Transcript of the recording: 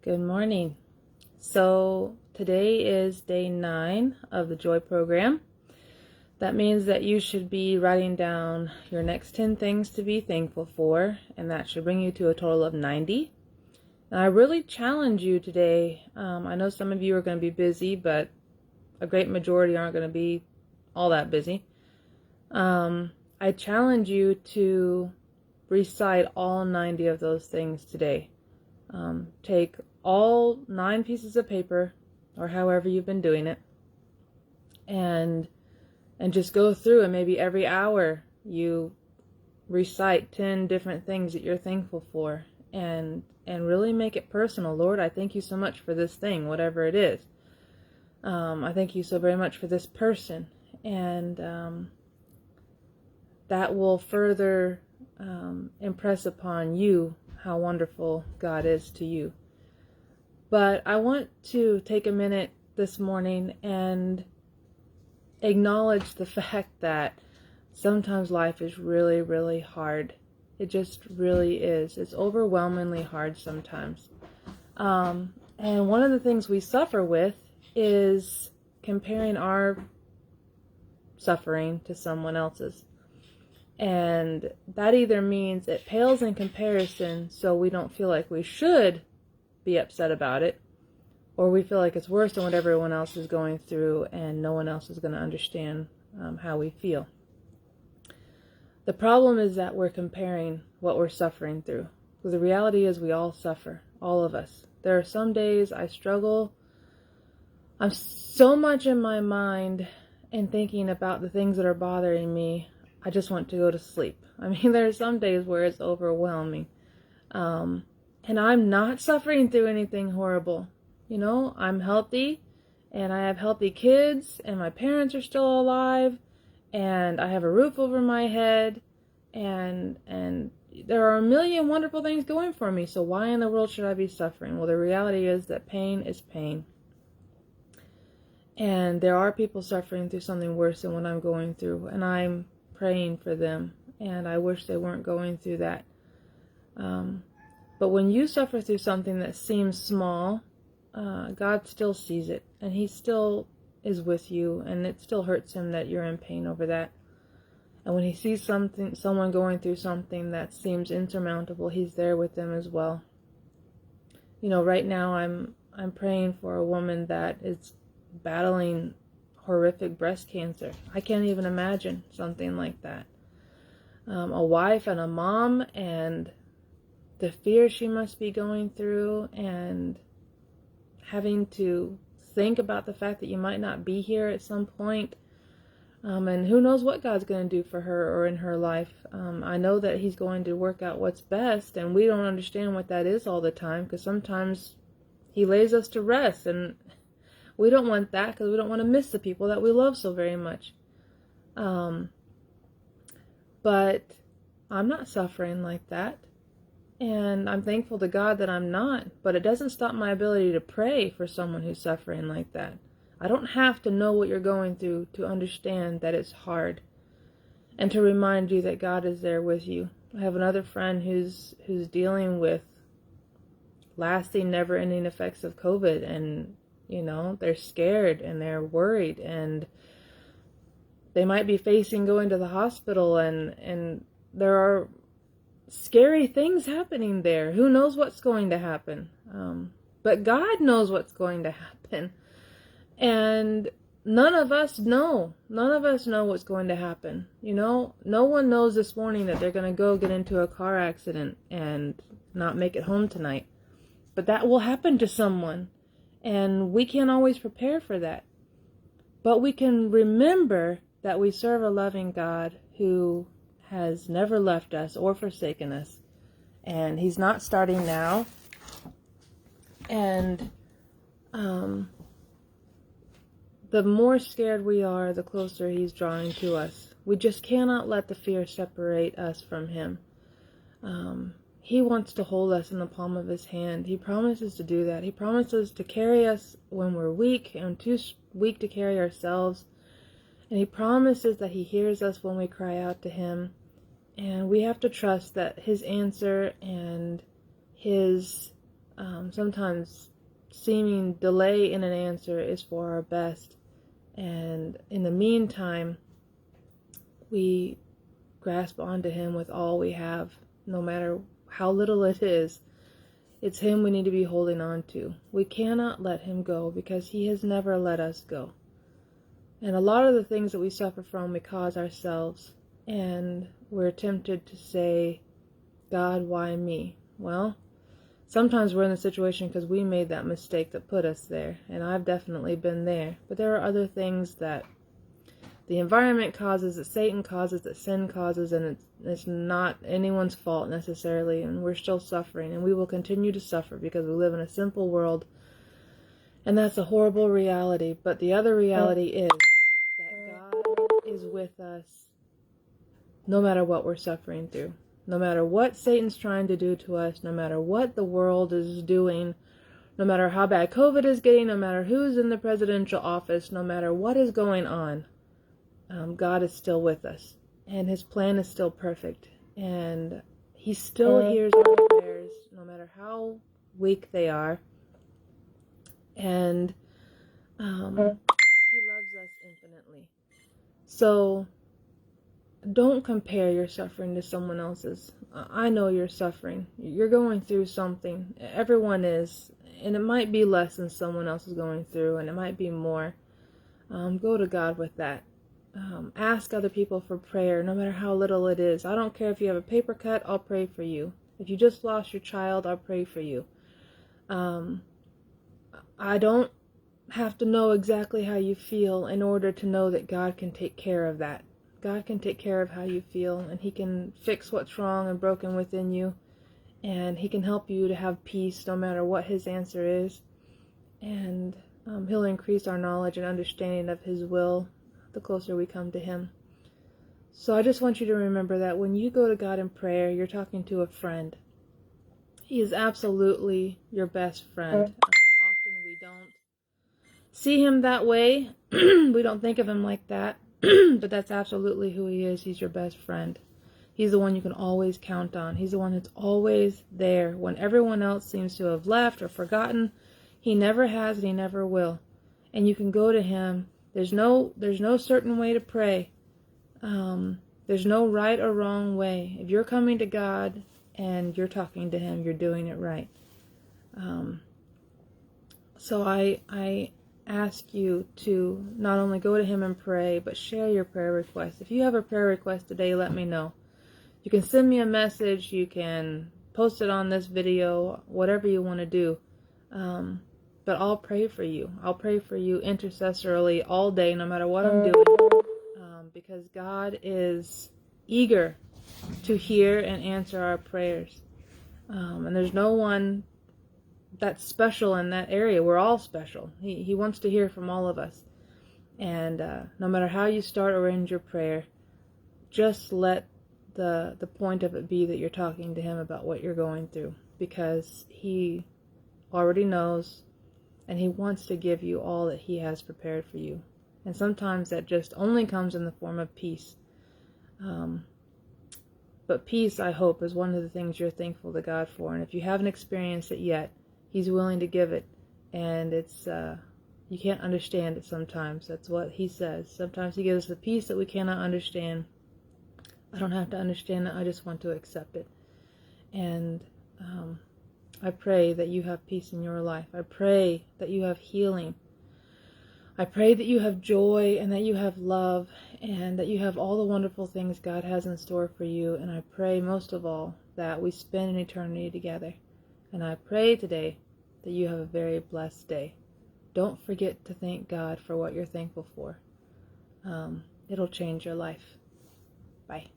Good morning. So today is day 9 of the Joy program. That means that you should be writing down your next 10 things to be thankful for, and that should bring you to a total of 90. And I really challenge you today. I know some of you are going to be busy, but a great majority aren't going to be all that busy. I challenge you to recite all 90 of those things today. Take all 9 pieces of paper, or however you've been doing it, and just go through, and maybe every hour you recite 10 different things that you're thankful for, and really make it personal. Lord, I thank you so much for this thing, whatever it is. I thank you so very much for this person, and that will further impress upon you how wonderful God is to you. But I want to take a minute this morning and acknowledge the fact that sometimes life is really, really hard. It just really is. It's overwhelmingly hard sometimes. And one of the things we suffer with is comparing our suffering to someone else's. And that either means it pales in comparison, so we don't feel like we should be upset about it, or we feel like it's worse than what everyone else is going through, and no one else is going to understand how we feel. The problem is that we're comparing what we're suffering through. Because the reality is we all suffer, all of us. There are some days I struggle. I'm so much in my mind and thinking about the things that are bothering me, I just want to go to sleep. I mean, there are some days where it's overwhelming. And I'm not suffering through anything horrible. You know, I'm healthy, and I have healthy kids, and my parents are still alive, and I have a roof over my head, and there are a million wonderful things going for me. So why in the world should I be suffering? Well, the reality is that pain is pain. And there are people suffering through something worse than what I'm going through, and I'm praying for them, and I wish they weren't going through that. But when you suffer through something that seems small, God still sees it, and He still is with you, and it still hurts Him that you're in pain over that. And when He sees someone going through something that seems insurmountable, He's there with them as well. You know, right now I'm praying for a woman that is battling horrific breast cancer. I can't even imagine something like that. A wife and a mom, and the fear she must be going through, and having to think about the fact that you might not be here at some point. And who knows what God's going to do for her or in her life. I know that He's going to work out what's best, and we don't understand what that is all the time, because sometimes He lays us to rest, and we don't want that because we don't want to miss the people that we love so very much. But I'm not suffering like that. And I'm thankful to God that I'm not. But it doesn't stop my ability to pray for someone who's suffering like that. I don't have to know what you're going through to understand that it's hard, and to remind you that God is there with you. I have another friend who's dealing with lasting, never-ending effects of COVID, and you know, they're scared and they're worried, and they might be facing going to the hospital, and there are scary things happening there. Who knows what's going to happen? But God knows what's going to happen. And none of us know. None of us know what's going to happen. You know, no one knows this morning that they're going to go get into a car accident and not make it home tonight. But that will happen to someone. And we can't always prepare for that. But we can remember that we serve a loving God who has never left us or forsaken us. And He's not starting now. And the more scared we are, the closer He's drawing to us. We just cannot let the fear separate us from Him. He wants to hold us in the palm of His hand. He promises to do that. He promises to carry us when we're weak and too weak to carry ourselves. And He promises that He hears us when we cry out to Him. And we have to trust that His answer and His Sometimes seeming delay in an answer is for our best. And in the meantime, we grasp onto Him with all we have, no matter how little it is. It's Him we need to be holding on to. We cannot let Him go because He has never let us go. And a lot of the things that we suffer from, we cause ourselves. And we're tempted to say, God, why me? Well, sometimes we're in the situation because we made that mistake that put us there. And I've definitely been there. But there are other things that the environment causes, that Satan causes, that sin causes, and it's not anyone's fault necessarily, and we're still suffering, and we will continue to suffer because we live in a simple world, and that's a horrible reality. But the other reality is that God is with us no matter what we're suffering through, no matter what Satan's trying to do to us, no matter what the world is doing, no matter how bad COVID is getting, no matter who's in the presidential office, no matter what is going on. God is still with us, and His plan is still perfect, and He still hears our prayers, no matter how weak they are, and He loves us infinitely. So don't compare your suffering to someone else's. I know you're suffering. You're going through something. Everyone is, and it might be less than someone else is going through, and it might be more. Go to God with that. Ask other people for prayer, no matter how little it is. I don't care if you have a paper cut, I'll pray for you. If you just lost your child, I'll pray for you. I don't have to know exactly how you feel in order to know that God can take care of that. God can take care of how you feel, and He can fix what's wrong and broken within you, and He can help you to have peace no matter what His answer is, and He'll increase our knowledge and understanding of His will the closer we come to Him. So I just want you to remember that when you go to God in prayer, you're talking to a friend. He is absolutely your best friend. Often we don't see Him that way. We don't think of Him like that. But that's absolutely who He is. He's your best friend. He's the one you can always count on. He's the one that's always there. When everyone else seems to have left or forgotten, He never has and He never will. And you can go to Him. There's no certain way to pray. There's no right or wrong way. If you're coming to God and you're talking to Him, you're doing it right. So I ask you to not only go to Him and pray, but share your prayer requests. If you have a prayer request today, let me know. You can send me a message. You can post it on this video, whatever you want to do. But I'll pray for you. I'll pray for you intercessorily all day, no matter what I'm doing. Because God is eager to hear and answer our prayers. And there's no one that's special in that area. We're all special. He wants to hear from all of us. And no matter how you start or end your prayer, just let the point of it be that you're talking to Him about what you're going through. Because He already knows, and He wants to give you all that He has prepared for you. And sometimes that just only comes in the form of peace. But peace, I hope, is one of the things you're thankful to God for. And if you haven't experienced it yet, He's willing to give it. And it's you can't understand it sometimes. That's what He says. Sometimes He gives us the peace that we cannot understand. I don't have to understand it. I just want to accept it. And I pray that you have peace in your life. I pray that you have healing. I pray that you have joy and that you have love and that you have all the wonderful things God has in store for you. And I pray most of all that we spend an eternity together. And I pray today that you have a very blessed day. Don't forget to thank God for what you're thankful for. It'll change your life. Bye.